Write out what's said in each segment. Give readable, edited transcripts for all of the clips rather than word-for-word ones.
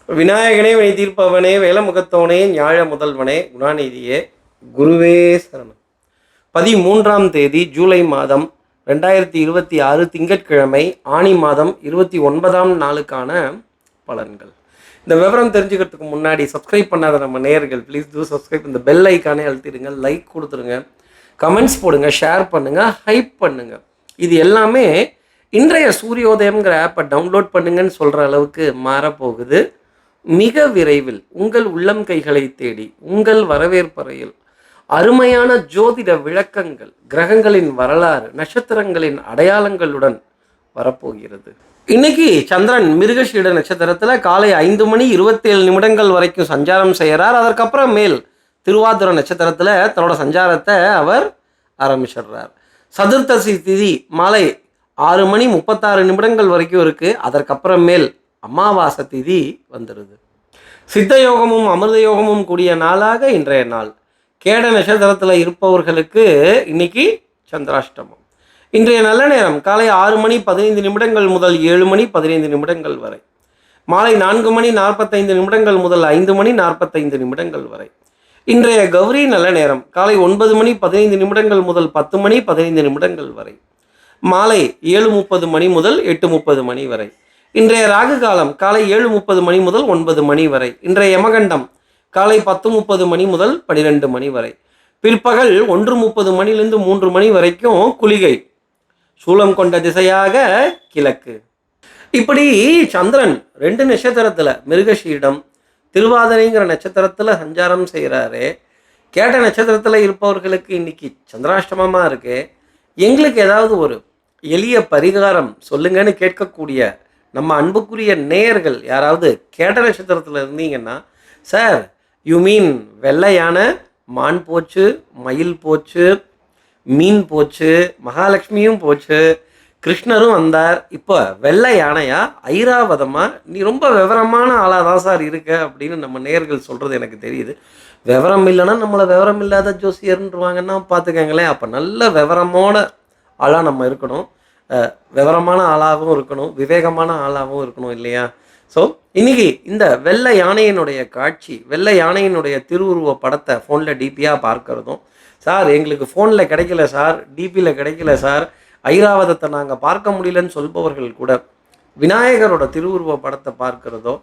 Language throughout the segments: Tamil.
விநாயகனே வினை தீர்ப்பவனே வேலமுகத்தோனே ஞாழ முதல்வனே குணாநிதியே குருவே சரணம். 13ஆம் தேதி ஜூலை மாதம் 2026 திங்கட்கிழமை ஆணி மாதம் 29ஆம் நாளுக்கான பலன்கள். இந்த விவரம் தெரிஞ்சுக்கிறதுக்கு முன்னாடி சப்ஸ்கிரைப் பண்ணாத நம்ம நேயர்கள் ப்ளீஸ் டூ சப்ஸ்கிரைப். இந்த பெல் ஐக்கானே அழுத்திடுங்க, லைக் கொடுத்துருங்க, கமெண்ட்ஸ் போடுங்க, ஷேர் பண்ணுங்கள், ஹைப் பண்ணுங்கள். இது எல்லாமே இன்றைய சூரியோதயம்ங்கிற ஆப்பை டவுன்லோட் பண்ணுங்கன்னு சொல்கிற அளவுக்கு மாறப்போகுது. மிக விரைவில் உங்கள் உள்ளம் கைகளை தேடி உங்கள் வரவேற்பறையில் அருமையான ஜோதிட விளக்கங்கள், கிரகங்களின் வரலாறு, நட்சத்திரங்களின் அடையாளங்களுடன் வரப்போகிறது. இன்னைக்கு சந்திரன் மிருகஷீட நட்சத்திரத்தில் காலை 5:27 வரைக்கும் சஞ்சாரம் செய்கிறார். அதற்கப்புறம் மேல் திருவாதிர நட்சத்திரத்தில் தன்னோட சஞ்சாரத்தை அவர் ஆரம்பிச்சிடுறார். சதுர்த்தசி திதி மாலை 6:36 வரைக்கும் இருக்குது. அதற்கப்புறம் மேல் அமாவாசை திதி வந்துடுது. சித்த யோகமும் அமிர்த யோகமும் கூடிய நாளாக இன்றைய நாள். கேட நட்சத்திரத்தில் இருப்பவர்களுக்கு இன்னைக்கு சந்திராஷ்டமம். இன்றைய நல்ல நேரம் காலை 6:15 முதல் 7:15 வரை, மாலை 4:45 முதல் 5:45 வரை. இன்றைய கௌரி நல்ல நேரம் காலை 9:15 முதல் 10:15 வரை, மாலை 7:30 முதல் 8:30 வரை. இன்றைய ராகு காலம் காலை 7:30 முதல் 9 வரை. இன்றைய யமகண்டம் காலை 10:30 முதல் 12 வரை. பிற்பகல் 1:30 3 வரைக்கும் குளிகை. சூலம் கொண்ட திசையாக கிழக்கு. இப்படி சந்திரன் 2 நட்சத்திரத்தில் மிருகஷீடம் திருவாதிரைங்கிற நட்சத்திரத்தில் சஞ்சாரம் செய்கிறாரு. கேட்ட நட்சத்திரத்தில் இருப்பவர்களுக்கு இன்னைக்கு சந்திராஷ்டமமாக இருக்கு. எங்களுக்கு ஏதாவது ஒரு எளிய பரிகாரம் சொல்லுங்கன்னு கேட்கக்கூடிய நம்ம அன்புக்குரிய நேயர்கள் யாராவது கேட்ட நட்சத்திரத்தில் இருந்தீங்கன்னா, சார் யூ மீன் வெள்ளை யானை, மான் போச்சு, மயில் போச்சு, மீன் போச்சு, மகாலட்சுமியும் போச்சு, கிருஷ்ணரும் வந்தார், இப்போ வெள்ளை யானையா ஐராவதமா, நீ ரொம்ப விவரமான ஆளாக தான் சார் இருக்க அப்படின்னு நம்ம நேயர்கள் சொல்கிறது எனக்கு தெரியுது. விவரம் இல்லைன்னா நம்மளை விவரம் இல்லாத ஜோசியர்ன்றுவாங்கன்னா பார்த்துக்கங்களேன். அப்போ நல்ல விவரமான ஆளாக நம்ம இருக்கணும், விவரமான ஆளாகவும் இருக்கணும், விவேகமான ஆளாகவும் இருக்கணும் இல்லையா? ஸோ இன்றைக்கி இந்த வெள்ளை யானையினுடைய காட்சி, வெள்ளை யானையினுடைய திருவுருவ படத்தை ஃபோனில் டிபியாக பார்க்குறதும், சார் எங்களுக்கு ஃபோனில் கிடைக்கல சார், டிபியில் கிடைக்கல சார், ஐராவதத்தை நாங்கள் பார்க்க முடியலன்னு சொல்பவர்கள் கூட விநாயகரோட திருவுருவ படத்தை பார்க்குறதோ,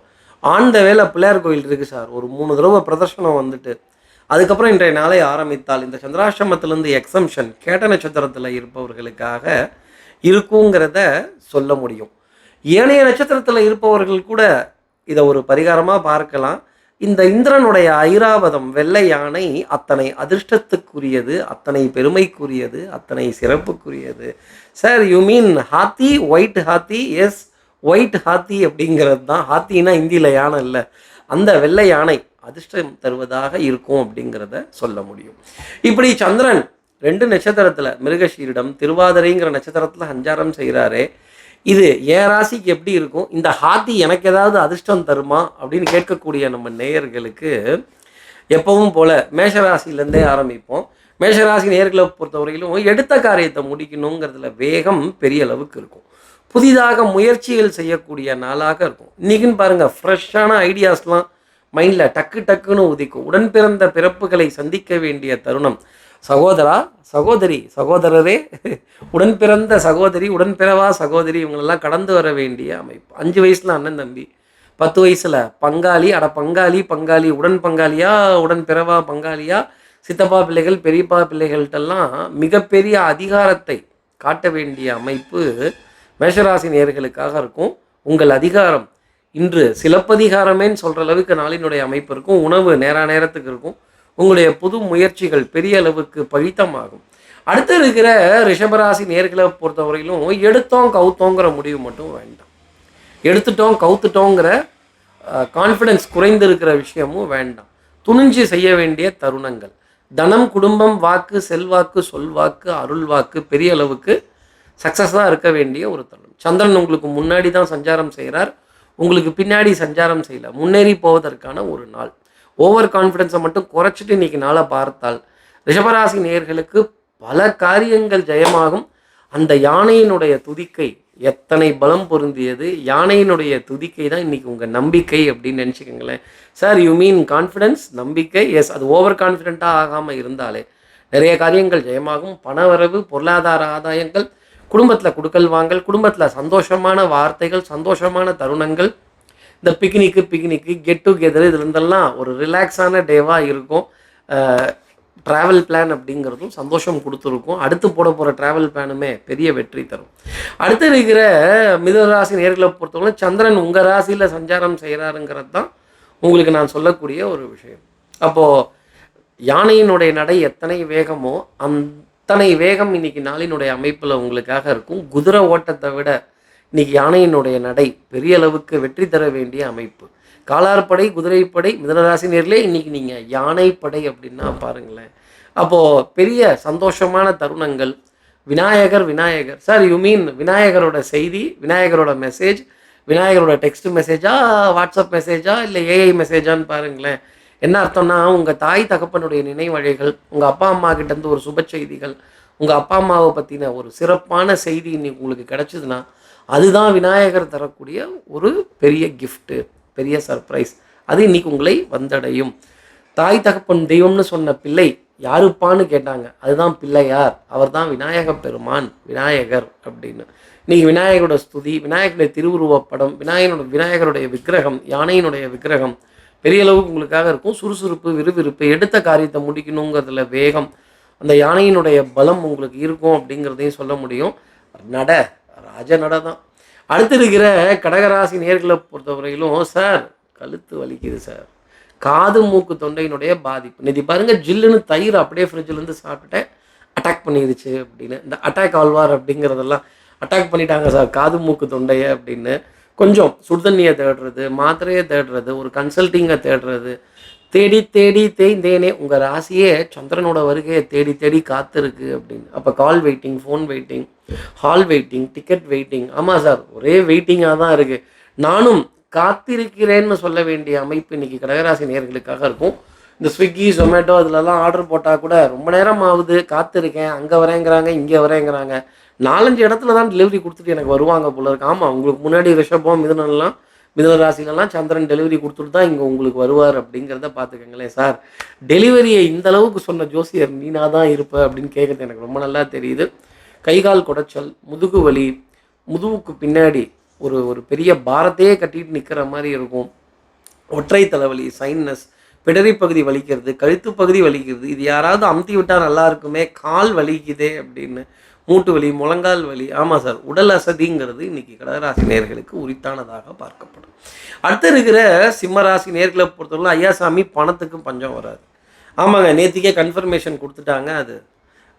ஆண்ட வேலை பிள்ளையார் கோயில் இருக்குது சார், ஒரு 3 தடவை பிரதர்ஷனம் வந்துட்டு அதுக்கப்புறம் இன்றைய நாளை ஆரம்பித்தால் இந்த சந்திராஷ்டமத்திலேருந்து எக்ஸம்ஷன் கேட்ட நட்சத்திரத்தில் இருப்பவர்களுக்காக இருக்குங்கிறத சொல்ல முடியும். ஏனைய நட்சத்திரத்தில் இருப்பவர்கள் கூட இதை ஒரு பரிகாரமாக பார்க்கலாம். இந்த இந்திரனுடைய ஐராவதம் வெள்ளை யானை அத்தனை அதிர்ஷ்டத்துக்குரியது, அத்தனை பெருமைக்குரியது, அத்தனை சிறப்புக்குரியது. Sir you mean hathi, white hathi? Yes, white hathi அப்படிங்கிறது தான். ஹாத்தின்னா இந்தியில் யானை இல்லை, அந்த வெள்ளை யானை அதிர்ஷ்டம் தருவதாக இருக்கும் அப்படிங்கிறத சொல்ல முடியும். இப்படி சந்திரன் 2 நட்சத்திரத்தில் மிருகஷீரிடம் திருவாதிரைங்கிற நட்சத்திரத்தில் சஞ்சாரம் செய்கிறாரே, இது என் ராசிக்கு எப்படி இருக்கும், இந்த ஹாத்தி எனக்கு ஏதாவது அதிர்ஷ்டம் தருமா அப்படின்னு கேட்கக்கூடிய நம்ம நேயர்களுக்கு எப்பவும் போல் மேஷராசிலேருந்தே ஆரம்பிப்போம். மேஷராசி நேயர்களை பொறுத்தவரையிலும் எடுத்த காரியத்தை முடிக்கணுங்கிறதுல வேகம் பெரிய அளவுக்கு இருக்கும். புதிதாக முயற்சிகள் செய்யக்கூடிய நாளாக இருக்கும். இன்றைக்கின்னு பாருங்கள், ஃப்ரெஷ்ஷான ஐடியாஸ்லாம் மைண்டில் டக்கு டக்குன்னு உதிக்கும். உடன் பிறந்த பிறப்புகளை சந்திக்க வேண்டிய தருணம். சகோதரா, சகோதரி, சகோதரரே, உடன் பிறந்த சகோதரி, உடன் பிறவா சகோதரி, இவங்களெல்லாம் கடந்து வர வேண்டிய அமைப்பு. 5 வயசில் அண்ணன் தம்பி, 10 வயசில் பங்காளி, பங்காளி, உடன் பங்காளியா, உடன் பிறவா பங்காளியா, சித்தப்பா பிள்ளைகள், பெரியப்பா பிள்ளைகள்கிட்டெல்லாம் மிகப்பெரிய அதிகாரத்தை காட்ட வேண்டிய அமைப்பு மேஷராசி நேயர்களுக்காக இருக்கும். உங்கள் அதிகாரம் இன்று சிலப்பதிகாரமேன்னு சொல்கிற அளவுக்கு நாளினுடைய அமைப்பு இருக்கும். உணவு நேரத்துக்கு இருக்கும். உங்களுடைய புது முயற்சிகள் பெரிய அளவுக்கு பழித்தமாகும். அடுத்து இருக்கிற ரிஷபராசி நேர்களை பொறுத்தவரையிலும் எடுத்தோம் கவுத்தோங்கிற முடிவு மட்டும் வேண்டாம். எடுத்துட்டோம் கவுத்துட்டோங்கிற கான்ஃபிடென்ஸ் குறைந்து இருக்கிற விஷயமும் வேண்டாம். துணிஞ்சு செய்ய வேண்டிய தருணங்கள். தனம், குடும்பம், வாக்கு, செல்வாக்கு, சொல்வாக்கு, அருள்வாக்கு பெரிய அளவுக்கு சக்ஸஸாக இருக்க வேண்டிய ஒரு தருணம். சந்திரன் உங்களுக்கு முன்னாடி தான் சஞ்சாரம் செய்கிறார், உங்களுக்கு பின்னாடி சஞ்சாரம் செய்யல. முன்னேறி போவதற்கான ஒரு நாள். ஓவர் கான்ஃபிடென்ஸை மட்டும் குறைச்சிட்டு இன்றைக்கி நாளை பார்த்தால் ரிஷபராசி நேயர்களுக்கு பல காரியங்கள் ஜெயமாகும். அந்த யானையினுடைய துதிக்கை எத்தனை பலம் பொருந்தியது. யானையினுடைய துதிக்கை தான் இன்னைக்கு உங்கள் நம்பிக்கை அப்படின்னு நினச்சிக்கோங்களேன். சார் யூ மீன் கான்ஃபிடன்ஸ், நம்பிக்கை. எஸ், அது ஓவர் கான்ஃபிடென்ட்டாக ஆகாமல் இருந்தாலே நிறைய காரியங்கள் ஜெயமாகும். பணவரவு, பொருளாதார ஆதாயங்கள், குடும்பத்தில் குடுக்கல் வாங்கல், குடும்பத்தில் சந்தோஷமான வார்த்தைகள், சந்தோஷமான தருணங்கள், இந்த பிக்னிக்கு கெட் டுகெதர், இதுலேருந்தெல்லாம் ஒரு ரிலாக்ஸான டேவாக இருக்கும். ட்ராவல் பிளான் அப்படிங்கிறதும் சந்தோஷம் கொடுத்துருக்கும். அடுத்து போட போகிற ட்ராவல் பிளானுமே பெரிய வெற்றி தரும். அடுத்து இருக்கிற மிதுனராசி நேர்களை பொறுத்தவரை சந்திரன் உங்கள் ராசியில் சஞ்சாரம் செய்கிறாருங்கிறது தான் உங்களுக்கு நான் சொல்லக்கூடிய ஒரு விஷயம். அப்போது யானையினுடைய நடை எத்தனை வேகமோ அத்தனை வேகம் இன்னைக்கு நாளினுடைய அமைப்பில் உங்களுக்காக இருக்கும். குதிரை ஓட்டத்தை விட இன்னைக்கு யானையினுடைய நடை பெரிய அளவுக்கு வெற்றி தர வேண்டிய அமைப்பு. காலார்படை, குதிரைப்படை, மிதுனராசி நேரிலே இன்னைக்கு நீங்கள் யானைப்படை அப்படின்னா பாருங்களேன். அப்போது பெரிய சந்தோஷமான தருணங்கள். விநாயகர் சார் யூ மீன் விநாயகரோட செய்தி, விநாயகரோட மெசேஜ், விநாயகரோட டெக்ஸ்ட் மெசேஜா, வாட்ஸ்அப் மெசேஜா, இல்லை ஏஐ மெசேஜான்னு பாருங்களேன். என்ன அர்த்தம்னா, உங்கள் தாய் தகப்பனுடைய நினைவழைகள், உங்கள் அப்பா அம்மா கிட்டேருந்து ஒரு சுப செய்திகள், உங்கள் அப்பா அம்மாவை பற்றின ஒரு சிறப்பான செய்தி இன்னைக்கு உங்களுக்கு கிடச்சிதுன்னா அதுதான் விநாயகர் தரக்கூடிய ஒரு பெரிய கிஃப்ட்டு, பெரிய சர்ப்ரைஸ். அது இன்னைக்கு உங்களை வந்தடையும். தாய் தகப்பன் தெய்வம்னு சொன்ன பிள்ளை யாருப்பான்னு கேட்டாங்க. அதுதான் பிள்ளையார், அவர் தான் விநாயக பெருமான், விநாயகர் அப்படின்னு. இன்னைக்கு விநாயகரோட ஸ்துதி, விநாயகருடைய திருவுருவப்படம், விநாயகருடைய விக்கிரகம், யானையினுடைய விக்கிரகம் பெரிய அளவுக்கு உங்களுக்காக இருக்கும். சுறுசுறுப்பு, விறுவிறுப்பு, எடுத்த காரியத்தை முடிக்கணுங்கிறதுல வேகம், அந்த யானையினுடைய பலம் உங்களுக்கு இருக்கும் அப்படிங்கிறதையும் சொல்ல முடியும். ராஜ நட தான். அடுத்து இருக்கிற கடகராசி நேர்களை பொறுத்தவரையிலும் சார் கழுத்து வலிக்குது சார், காது மூக்கு தொண்டையினுடைய பாதிப்பு. நிதி பாருங்க, ஜில்லுன்னு தயிர் அப்படியே ஃப்ரிட்ஜிலேருந்து சாப்பிட்டுட்டேன், அட்டாக் பண்ணிடுச்சு அப்படின்னு. இந்த அட்டாக் ஆழ்வார் அப்படிங்கிறதெல்லாம் அட்டாக் பண்ணிட்டாங்க சார் காது மூக்கு தொண்டையை அப்படின்னு. கொஞ்சம் சுடுதண்ணியை தேடுறது, மாத்திரையை தேடுறது, ஒரு கன்சல்ட்டிங்கை தேடுறது, தேடி தேய்ந்தேனே உங்கள் ராசியே சந்திரனோட வருகையை தேடி காத்திருக்கு அப்படின்னு. அப்போ கால் waiting, phone waiting, hall waiting, ticket waiting. ஆமாம் சார், ஒரே வெயிட்டிங்காக தான் இருக்குது. நானும் காத்திருக்கிறேன்னு சொல்ல வேண்டிய அமைப்பு இன்னைக்கு கடகராசி நேயர்களுக்காக இருக்கும். இந்த ஸ்விக்கி, ஜொமேட்டோ அதிலலாம் ஆர்டர் போட்டால் கூட ரொம்ப நேரம் ஆகுது, காத்திருக்கேன், அங்கே வரேங்கிறாங்க, இங்கே வரேங்கிறாங்க. 4-5 இடத்துல தான் டெலிவரி கொடுத்துட்டு எனக்கு வருவாங்க போல இருக்கு. ஆமாம், உங்களுக்கு முன்னாடி ரிஷபம், மிதுன ராசிலலாம் சந்திரன் டெலிவரி கொடுத்துட்டு தான் இங்கே உங்களுக்கு வருவார் அப்படிங்கிறத பார்த்துக்கங்களேன். சார் டெலிவரியை இந்த அளவுக்கு சொன்ன ஜோசியர் நீனா தான் இருப்ப அப்படின்னு கேட்குறது எனக்கு ரொம்ப நல்லா தெரியுது. கைகால் குடைச்சல், முதுகு வலி, முதுகுக்கு பின்னாடி ஒரு பெரிய பாரத்தையே கட்டிட்டு நிற்கிற மாதிரி இருக்கும். ஒற்றை தலைவலி, சைனஸ், பிடரி பகுதி வலிக்கிறது, கழுத்து பகுதி வலிக்கிறது, இது யாராவது அமுத்தி விட்டால் நல்லா இருக்குமே, கால் வலிக்குதே அப்படின்னு, மூட்டு வலி, முழங்கால் வலி. ஆமாம் சார், உடல் அசதிங்கிறது இன்னைக்கு கடகராசி நேயர்களுக்கு உரித்தானதாக பார்க்கப்படும். அடுத்து இருக்கிற சிம்மராசி நேயர்களை பொறுத்தவரை ஐயாசாமி பணத்துக்கு பஞ்சம் வராது. ஆமாங்க, நேற்றுக்கே கன்ஃபர்மேஷன் கொடுத்துட்டாங்க, அது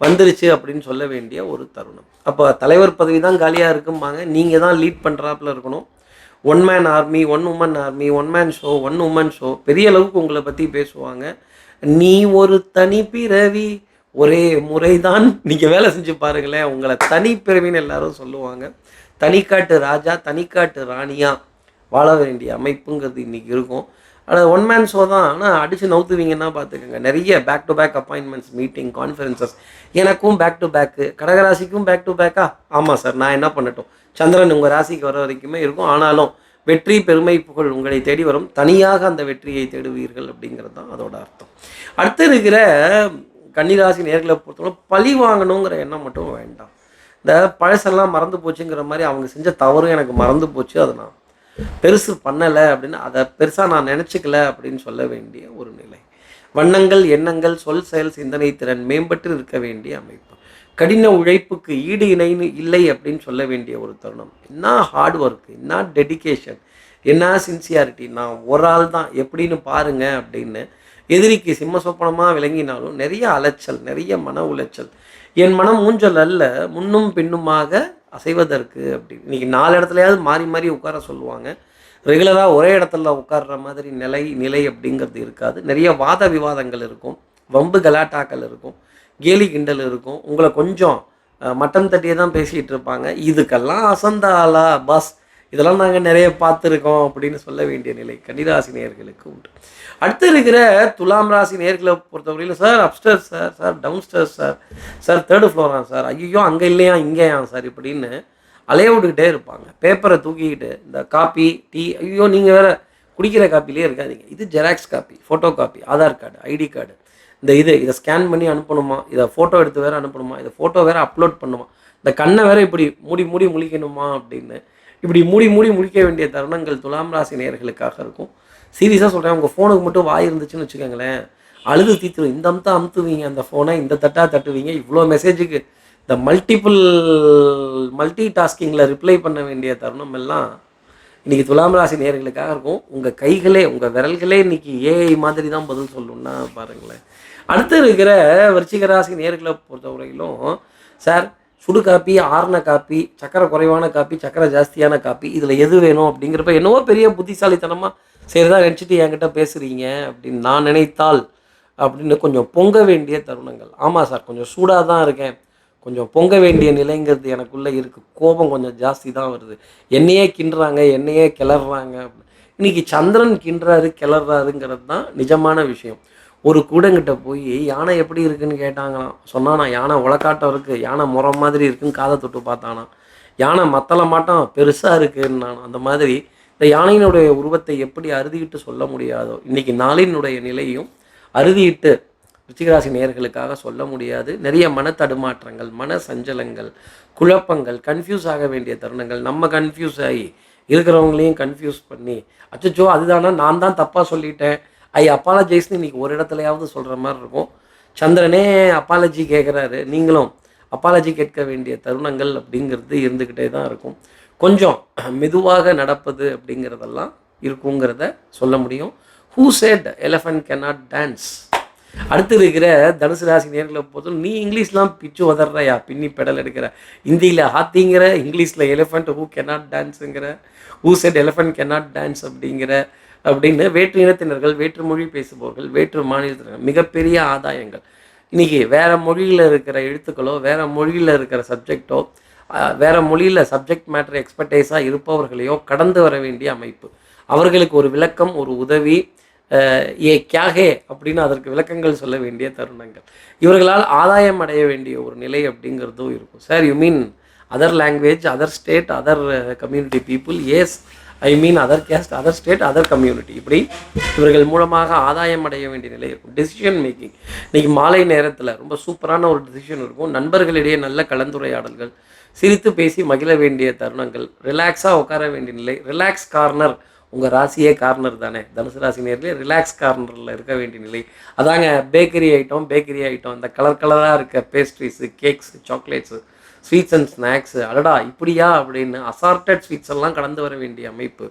வந்துருச்சு அப்படின்னு சொல்ல வேண்டிய ஒரு தருணம். அப்போ தலைவர் பதவி தான் காலியாக இருக்கும்பாங்க, நீங்கள் தான் லீட் பண்ணுறாப்புல இருக்கணும். 1 man army, 1 woman army, 1 man show, 1 woman show, பெரிய அளவுக்கு உங்களை பற்றி பேசுவாங்க. நீ ஒரு தனி பிறவி, ஒரே முறைதான். நீங்கள் வேலை செஞ்சு பாருங்களேன், உங்களை தனிப்பிறவின்னு எல்லாரும் சொல்லுவாங்க. தனிக்காட்டு ராஜா, தனிக்காட்டு ராணியாக வாழ வேண்டிய அமைப்புங்கிறது இன்றைக்கி இருக்கும். ஆனால் 1 மேன் ஷோ தான், ஆனால் அடித்து நவுத்துவீங்கன்னா பார்த்துக்கோங்க. நிறைய back to back appointments, meeting, conferences. எனக்கும் பேக் டு பேக்கு, கடகராசிக்கும் பேக் டு பேக்கா? ஆமாம் சார், நான் என்ன பண்ணட்டும், சந்திரன் உங்கள் ராசிக்கு வர வரைக்குமே இருக்கும். ஆனாலும் வெற்றி, பெருமை, புகழ் உங்களை தேடி வரும். தனியாக அந்த வெற்றியை தேடுவீர்கள் அப்படிங்கிறது தான் அதோட அர்த்தம். அடுத்து இருக்கிற கன்னிராசி நேர்களை பொறுத்தவரை பழி வாங்கணுங்கிற எண்ணம் மட்டும் வேண்டாம். இந்த பழசெல்லாம் மறந்து போச்சுங்கிற மாதிரி அவங்க செஞ்ச தவறும் எனக்கு மறந்து போச்சு, அதை நான் பெருசு பண்ணலை அப்படின்னு, அதை பெருசாக நான் நினச்சிக்கல அப்படின்னு சொல்ல வேண்டிய ஒரு நிலை. வண்ணங்கள், எண்ணங்கள், சொல், செயல், சிந்தனை திறன் மேம்பட்டு இருக்க வேண்டிய அமைப்பு. கடின உழைப்புக்கு ஈடு இணைன்னு இல்லை அப்படின்னு சொல்ல வேண்டிய ஒரு தருணம். என்ன ஹார்ட் ஒர்க், என்ன டெடிக்கேஷன், என்ன சின்சியாரிட்டி, நான் ஒரு ஆள் தான் எப்படின்னு பாருங்க அப்படின்னு எதிரிக்கு சிம்ம சொப்பனமாக விளங்கினாலும் நிறைய அலைச்சல், நிறைய மன உளைச்சல். என் மனம் ஊஞ்சல் அல்ல, முன்னும் பின்னுமாக அசைவதற்கு அப்படின்னு. இன்றைக்கி 4 இடத்துலையாவது மாறி மாறி உட்கார சொல்லுவாங்க. ரெகுலராக ஒரே இடத்துல உட்கார்ற மாதிரி நிலை அப்படிங்கிறது இருக்காது. நிறைய வாத விவாதங்கள் இருக்கும், வம்பு கலாட்டாக்கள் இருக்கும், கேலி கிண்டல் இருக்கும். உங்களை கொஞ்சம் மட்டன் தட்டியே தான் பேசிகிட்டு இருப்பாங்க. இதுக்கெல்லாம் அசந்த ஆளா பாஸ், இதெல்லாம் நாங்கள் நிறைய பார்த்துருக்கோம் அப்படின்னு சொல்ல வேண்டிய நிலை கன்னிராசி நேயர்களுக்கு உண்டு. அடுத்து இருக்கிற துலாம் ராசி நேயர்களை பொறுத்தவரையில் sir upstairs sir, sir downstairs sir, sir 3rd ஃப்ளோரா சார், ஐயோ அங்கே இல்லையா இங்கேயா சார் இப்படின்னு அலைய விட்டுக்கிட்டே இருப்பாங்க. பேப்பரை தூக்கிக்கிட்டு இந்த காப்பி டீ, ஐயோ நீங்கள் வேறு குடிக்கிற காப்பிலே இருக்காதீங்க. இது xerox copy, photocopy, Aadhaar card, ID card, இதை ஸ்கேன் பண்ணி அனுப்பணுமா, இதை ஃபோட்டோ எடுத்து வேறு அனுப்பணுமா, இதை ஃபோட்டோ வேறு அப்லோட் பண்ணுமா, இந்த கண்ணை வேறு இப்படி மூடி மூடி முழிக்கணுமா அப்படின்னு இப்படி மூடி மூடி முழிக்க வேண்டிய தருணங்கள் துலாம் ராசி நேயர்களுக்காக இருக்கும். சீரியஸாக சொல்கிறேன், உங்கள் ஃபோனுக்கு மட்டும் வாய் இருந்துச்சுன்னு வச்சுக்கோங்களேன், அழுது தீத்துரும். இந்த அம்தான் அமுத்துவீங்க அந்த ஃபோனை, இந்த தட்டா தட்டுவீங்க. இவ்வளோ மெசேஜுக்கு இந்த மல்டி டாஸ்கிங்கில் ரிப்ளை பண்ண வேண்டிய தருணம் எல்லாம் இன்றைக்கி துலாம் ராசி நேயர்களுக்காக இருக்கும். உங்கள் கைகளே, உங்கள் விரல்களே இன்றைக்கி ஏஐ மாதிரி தான் பதில் சொல்லணுன்னா பாருங்களேன். அடுத்து இருக்கிற விருச்சிக ராசி நேயர்களை பொறுத்தவரையிலும், சார் சுடு காப்பி, ஆறுன காப்பி, சக்கரை குறைவான காப்பி, சக்கரை ஜாஸ்தியான காப்பி, இதில் எது வேணும் அப்படிங்கிறப்ப என்னவோ பெரிய புத்திசாலித்தனமாக சரிதா நினச்சிட்டு என்கிட்ட பேசுகிறீங்க அப்படின்னு நான் நினைத்தால் அப்படின்னு கொஞ்சம் பொங்க வேண்டிய தருணங்கள். ஆமாம் சார், கொஞ்சம் சூடாக தான் இருக்கேன், கொஞ்சம் பொங்க வேண்டிய நிலைங்கிறது எனக்குள்ளே இருக்குது, கோபம் கொஞ்சம் ஜாஸ்தி தான் வருது, என்னையே கிண்டுறாங்க, என்னையே கிளறாங்க. இன்றைக்கி சந்திரன் கிண்டுறாரு கிளறாருங்கிறது தான் நிஜமான விஷயம். ஒரு கூடங்கிட்ட போய் யானை எப்படி இருக்குன்னு கேட்டாங்களாம். சொன்னானா யானை உலக்காட்டம் இருக்குது, யானை முறம் மாதிரி இருக்குன்னு காதை தொட்டு பார்த்தானா, யானை மத்தள மாட்டம் பெருசாக இருக்குன்னு நான். அந்த மாதிரி இந்த யானையினுடைய உருவத்தை எப்படி அறுதிட்டு சொல்ல முடியாதோ, இன்றைக்கி நாளினுடைய நிலையும் அறுதிட்டு ரிச்சிகராசி நேயர்களுக்காக சொல்ல முடியாது. நிறைய மன தடுமாற்றங்கள், மன சஞ்சலங்கள், குழப்பங்கள், கன்ஃபியூஸ் ஆக வேண்டிய தருணங்கள். நம்ம கன்ஃபியூஸ் ஆகி இருக்கிறவங்களையும் கன்ஃபியூஸ் பண்ணி, அச்சச்சோ அதுதானா, நான் தான் தப்பாக சொல்லிட்டேன், அப்பாலஜைஸ்னு இன்றைக்கி ஒரு இடத்துலையாவது சொல்கிற மாதிரி இருக்கும். சந்திரனே அப்பாலஜி கேட்குறாரு, நீங்களும் அப்பாலஜி கேட்க வேண்டிய தருணங்கள் அப்படிங்கிறது இருந்துக்கிட்டே தான் இருக்கும். கொஞ்சம் மெதுவாக நடப்பது அப்படிங்கிறதெல்லாம் இருக்குங்கிறத சொல்ல முடியும். Who set elephant cannot dance. அடுத்து இருக்கிற தனுசு ராசி நேர்களை பொறுத்தவரை, நீ இங்கிலீஷ்லாம் பிச்சு உதறாயா, பின்னி பெடல் எடுக்கிற, ஹிந்தியில் ஹாத்திங்கிற, இங்கிலீஷில் எலிஃபண்ட் ஹூ கேனாட் டான்ஸுங்கிற, who said elephant cannot dance அப்படிங்கிற அப்படின்னு வேற்று இனத்தினர்கள், வேற்று மொழி பேசுபவர்கள், வேற்று மாநிலத்தினர் மிகப்பெரிய ஆதாயங்கள். இன்றைக்கி வேறு மொழியில் இருக்கிற எழுத்துக்களோ, வேறு மொழியில் இருக்கிற சப்ஜெக்டோ, வேறு மொழியில் சப்ஜெக்ட் மேட்டர் எக்ஸ்பர்டைஸாக இருப்பவர்களையோ கடந்து வர வேண்டிய அமைப்பு. அவர்களுக்கு ஒரு விளக்கம், ஒரு உதவி, ஏ கியாகே அப்படின்னு அதற்கு விளக்கங்கள் சொல்ல வேண்டிய தருணங்கள். இவர்களால் ஆதாயம் அடைய வேண்டிய ஒரு நிலை அப்படிங்கிறதும் இருக்கும். Sir you mean other language, other state, other community people? Yes, I mean other caste, other state, other community. இப்படி இவர்கள் மூலமாக ஆதாயம் அடைய வேண்டிய நிலை இருக்கும். டெசிஷன் மேக்கிங் இன்றைக்கி மாலை நேரத்தில் ரொம்ப சூப்பரான ஒரு டெசிஷன் இருக்கும். நண்பர்களிடையே நல்ல கலந்துரையாடல்கள், சிரித்து பேசி மகிழ வேண்டிய தருணங்கள், ரிலாக்ஸாக உட்கார வேண்டிய நிலை. ரிலாக்ஸ் கார்னர், உங்கள் ராசியே கார்னர் தானே, தனுசு ராசி நேர்லேயே ரிலாக்ஸ் கார்னரில் இருக்க வேண்டிய நிலை. அதாங்க பேக்கரி ஐட்டம், இந்த கலராக இருக்க pastries, cakes, chocolates, sweets and snacks, அடடா இப்படியா அப்படின்னு அசார்ட்டட் ஸ்வீட்ஸ் எல்லாம் கடந்து வர வேண்டிய அமைப்பு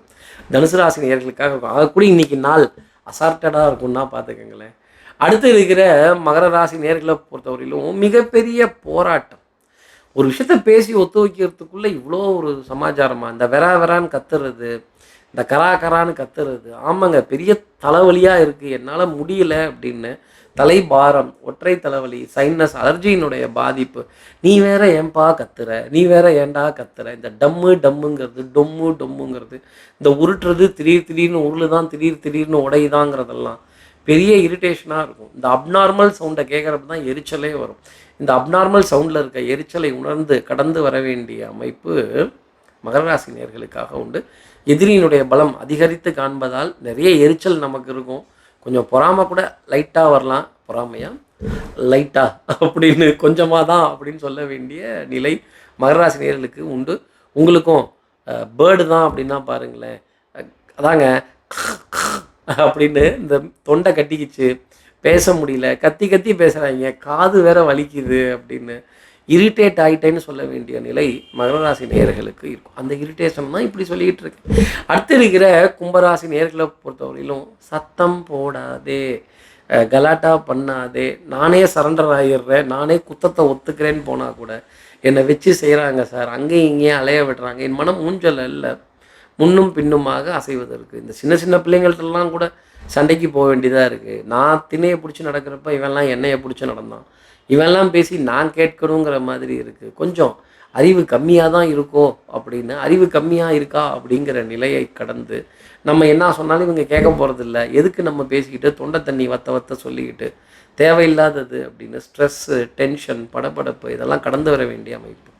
தனுசு ராசி நேயர்களுக்காக இருக்கும். அது கூட இன்றைக்கி நாள் அசார்ட்டடாக இருக்கும்னா பார்த்துக்கங்களேன். அடுத்து இருக்கிற மகர ராசி நேயர்களை பொறுத்தவரையிலும் மிகப்பெரிய போராட்டம். ஒரு விஷயத்த பேசி ஒத்து வைக்கிறதுக்குள்ளே இவ்வளோ ஒரு சமாச்சாரமாக, இந்த வெறான்னு கத்துறது, இந்த கரான்னு கத்துறது. ஆமாங்க, பெரிய தலைவலியாக இருக்குது, என்னால் முடியல அப்படின்னு, தலைபாரம், ஒற்றை தலைவலி, சைனஸ், அலர்ஜியினுடைய பாதிப்பு. நீ வேற ஏன்பா கத்துற, நீ வேற ஏண்டா கத்துற, இந்த டம்முங்கிறது, டொம்முங்கிறது, இந்த உருட்டுறது, திடீர்னு உருளுதான், திடீர்னு உடையுதாங்கிறதெல்லாம் பெரிய இரிட்டேஷனாக இருக்கும். இந்த அப்நார்மல் சவுண்டை கேட்குறப்ப தான் எரிச்சலே வரும். இந்த அப்நார்மல் சவுண்டில் இருக்க எரிச்சலை உணர்ந்து கடந்து வர வேண்டிய அமைப்பு மகர ராசி நேயர்களுக்காக உண்டு. எதிரியினுடைய பலம் அதிகரித்து காண்பதால் நிறைய எரிச்சல் நமக்கு இருக்கும். கொஞ்சம் பொறாமை கூட லைட்டாக வரலாம். பொறாமையா லைட்டா அப்படின்னு கொஞ்சமாக தான் அப்படின்னு சொல்ல வேண்டிய நிலை மகர ராசி நேயர்களுக்கு உண்டு. உங்களுக்கும் பேர்டு தான் அப்படின்னா பாருங்களேன், அதாங்க அப்படின்னு இந்த தொண்டை கட்டிக்கிச்சு, பேச முடியல, கத்தி பேசுகிறாங்க, காது வேற வலிக்குது அப்படின்னு இரிட்டேட் ஆகிட்டேன்னு சொல்ல வேண்டிய நிலை மகர ராசி நேயர்களுக்கு இருக்கும். அந்த இரிட்டேஷன் தான் இப்படி சொல்லிக்கிட்டு இருக்கு. அடுத்து இருக்கிற கும்பராசி நேயர்களை பொறுத்தவரையிலும் சத்தம் போடாதே, கலாட்டா பண்ணாதே, நானே சரண்டர் ஆகிடுறேன், நானே குத்தத்தை ஒத்துக்கிறேன்னு போனால் கூட என்னை வச்சு செய்கிறாங்க சார், அங்கேயும் இங்கேயும் அலைய விடுறாங்க, என் மனம் ஊஞ்சல் அல்ல முன்னும் பின்னுமாக அசைவதற்கு. இந்த சின்ன பிள்ளைங்கள்ட்டெல்லாம் கூட சண்டைக்கு போக வேண்டியதாக இருக்குது. நான் திணையை பிடிச்சி நடக்கிறப்ப இவெல்லாம் என்னையை பிடிச்சி நடந்தான், இவெல்லாம் பேசி நான் கேட்கணுங்கிற மாதிரி இருக்குது. கொஞ்சம் அறிவு கம்மியாக தான் இருக்கோ அப்படின்னு, அறிவு கம்மியாக இருக்கா அப்படிங்கிற நிலையை கடந்து நம்ம என்ன சொன்னாலும் இவங்க கேட்க போகிறதில்ல, எதுக்கு நம்ம பேசிக்கிட்டு தொண்டை தண்ணி வத்த சொல்லிக்கிட்டு தேவையில்லாதது அப்படின்னு ஸ்ட்ரெஸ்ஸு, டென்ஷன், படபடப்பு இதெல்லாம் கடந்து வர வேண்டிய அமைப்பு.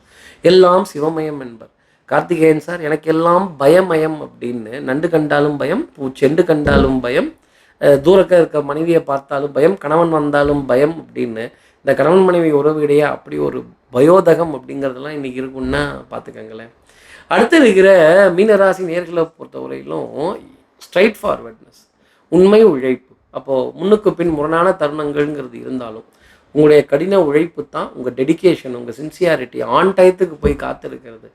எல்லாம் சிவமயம் என்பர். கார்த்திகேயன் சார் எனக்கு எல்லாம் பயமயம் அப்படின்னு, நண்டு கண்டாலும் பயம், செண்டு கண்டாலும் பயம், தூரக்க இருக்க மனைவியை பார்த்தாலும் பயம், கணவன் வந்தாலும் பயம் அப்படின்னு இந்த கணவன் மனைவி உறவு இடையே அப்படி ஒரு பயோதகம் அப்படிங்கிறதெல்லாம் இன்றைக்கி இருக்குன்னா பார்த்துக்கங்களேன். அடுத்து இருக்கிற மீனராசி நேர்களை பொறுத்தவரையிலும் ஸ்ட்ரைட் ஃபார்வர்ட்னஸ், உண்மை உழைப்பு. அப்போது முன்னுக்கு பின் முரணான தருணங்கள்ங்கிறது இருந்தாலும் உங்களுடைய கடின உழைப்பு தான் உங்கள் டெடிக்கேஷன், உங்கள் சின்சியாரிட்டி, ஆன் டயத்துக்கு போய் காத்திருக்கிறது,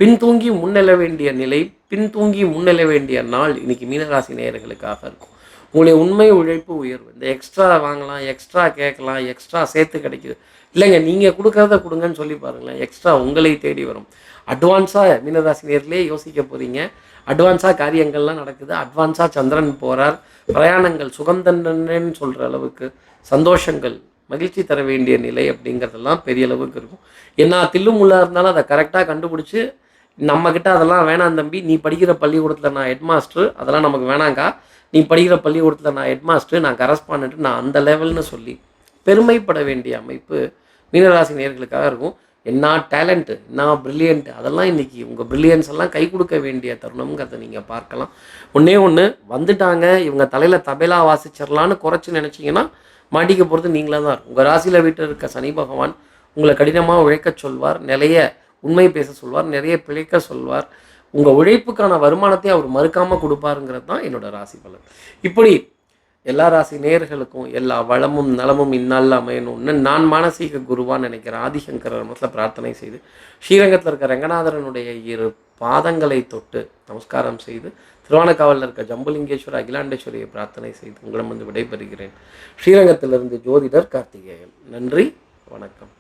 பின்தூங்கி முன்னெழ வேண்டிய நிலை, பின்தூங்கி முன்னெழ வேண்டிய நாள் இன்றைக்கி மீனராசி நேயர்களுக்காக இருக்கும். உங்களுடைய உண்மை உழைப்பு உயர்வு. இந்த எக்ஸ்ட்ரா வாங்கலாம், எக்ஸ்ட்ரா கேட்கலாம், எக்ஸ்ட்ரா சேர்த்து கிடைக்குது இல்லைங்க, நீங்கள் கொடுக்குறத கொடுங்கன்னு சொல்லி பாருங்களேன், எக்ஸ்ட்ரா உங்களை தேடி வரும். அட்வான்ஸாக மீனராசி நேர்லேயே யோசிக்க போகிறீங்க, அட்வான்ஸாக காரியங்கள்லாம் நடக்குது, அட்வான்ஸாக சந்திரன் போகிறார், பிரயாணங்கள் சுகம் தண்டனைன்னு சொல்கிற அளவுக்கு சந்தோஷங்கள், மகிழ்ச்சி தர வேண்டிய நிலை அப்படிங்கிறதெல்லாம் பெரிய அளவுக்கு இருக்கும். ஏன்னா தில்லுமுள்ளா இருந்தாலும் அதை கரெக்டாக கண்டுபிடிச்சி நம்மக்கிட்ட அதெல்லாம் வேணாம் தம்பி, நீ படிக்கிற பள்ளிக்கூடத்தில் நான் ஹெட் மாஸ்டர், அதெல்லாம் நமக்கு வேணாங்க்கா, நீ படிக்கிற பள்ளிக்கூடத்தில் நான் ஹெட் மாஸ்டர், நான் கரஸ்பாண்டன்ட், நான் அந்த லெவல்னு சொல்லி பெருமைப்பட வேண்டிய அமைப்பு மீனராசி நேயர்களுக்காக இருக்கும். என்ன டேலண்ட்டு, என்ன ப்ரில்லியன்ட், அதெல்லாம் இன்றைக்கி உங்கள் ப்ரில்லியன்ஸ் எல்லாம் கை கொடுக்க வேண்டிய தருணம்ங்கிறத நீங்கள் பார்க்கலாம். ஒன்று வந்துட்டாங்க இவங்க தலையில் தபேலா வாசிச்சிடலான்னு குறைச்சி நினச்சிங்கன்னா மாட்டிக்க போகிறது நீங்களாக தான் இருக்கும். உங்கள் ராசியில் வீட்டில் இருக்க சனி பகவான் உங்களை கடினமாக உழைக்க சொல்வார், நிறைய உண்மை பேச சொல்வார், நிறைய பிழைக்க சொல்வார், உங்கள் உழைப்புக்கான வருமானத்தை அவர் மறுக்காமல் கொடுப்பாருங்கிறது தான் என்னோட ராசி பலன். இப்படி எல்லா ராசி நேயர்களுக்கும் எல்லா வளமும் நலமும் இந்நாளில் அமையணும்னு நான் மானசீக குருவான்னு நினைக்கிறேன். ஆதிசங்கரர் மதத்தில் பிரார்த்தனை செய்து ஸ்ரீரங்கத்தில் இருக்க ரங்கநாதரனுடைய 2 பாதங்களை தொட்டு நமஸ்காரம் செய்து திருவானக்காவலில் இருக்க ஜம்புலிங்கேஸ்வர அகிலாண்டேஸ்வரியை பிரார்த்தனை செய்து உங்களிடம் விடைபெறுகிறேன். ஸ்ரீரங்கத்திலிருந்து ஜோதிடர் கார்த்திகேயன். நன்றி, வணக்கம்.